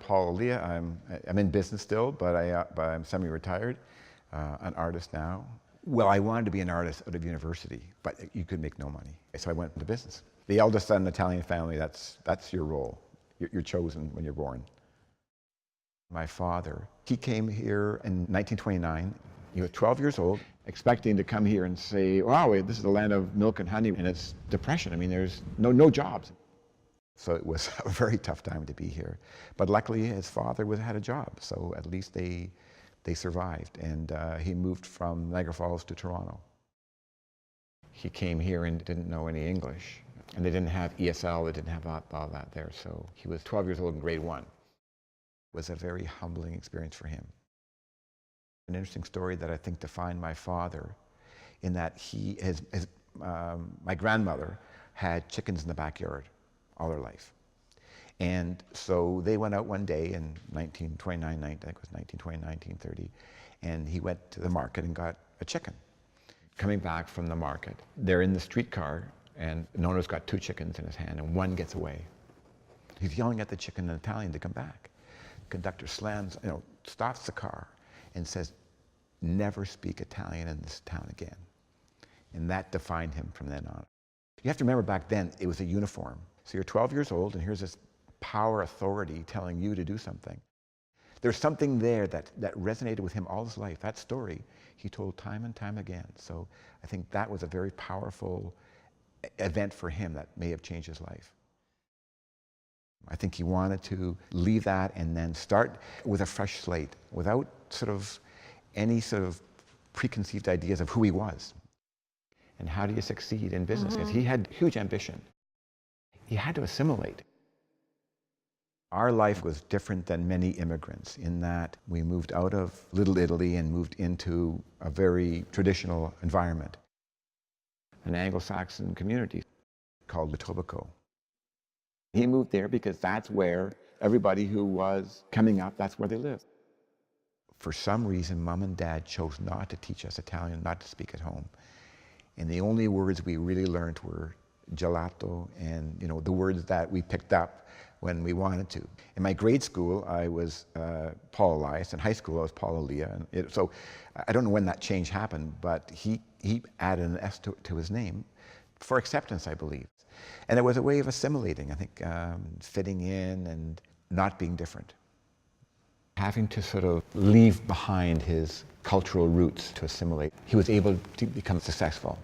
Paul Elia. I'm in business still, but I'm semi-retired, an artist now. Well, I wanted to be an artist out of university, but you could make no money. So I went into business. The eldest son in an Italian family, that's your role. You're chosen when you're born. My father, he came here in 1929. He was 12 years old, expecting to come here and say, wow, this is the land of milk and honey, and it's depression. I mean, there's no jobs. So it was a very tough time to be here. But luckily, his father had a job, so at least they survived. And he moved from Niagara Falls to Toronto. He came here and didn't know any English. And they didn't have ESL, they didn't have all that there. So he was 12 years old in grade 1. It was a very humbling experience for him. An interesting story that I think defined my father, in that my grandmother had chickens in the backyard all her life. And so they went out one day in 1929, I think it was 1929, 1930, and he went to the market and got a chicken. Coming back from the market, they're in the streetcar, and Nono's got 2 chickens in his hand, and one gets away. He's yelling at the chicken in Italian to come back. The conductor stops the car and says, never speak Italian in this town again. And that defined him from then on. You have to remember, back then, it was a uniform. So you're 12 years old, and here's this power authority telling you to do something. There's something there that resonated with him all his life. That story he told time and time again. So I think that was a very powerful event for him that may have changed his life. I think he wanted to leave that and then start with a fresh slate, without any sort of preconceived ideas of who he was. And how do you succeed in business? Because he had huge ambition. He had to assimilate. Our life was different than many immigrants in that we moved out of Little Italy and moved into a very traditional environment, an Anglo-Saxon community called Etobicoke. He moved there because that's where everybody who was coming up, that's where they lived. For some reason, Mom and Dad chose not to teach us Italian, not to speak at home. And the only words we really learned were gelato and the words that we picked up when we wanted to. In my grade school, I was Paul Elias. In high school, I was Paul Elia. So I don't know when that change happened, but he added an S to his name for acceptance, I believe. And it was a way of assimilating, I think, fitting in and not being different. Having to sort of leave behind his cultural roots to assimilate, he was able to become successful.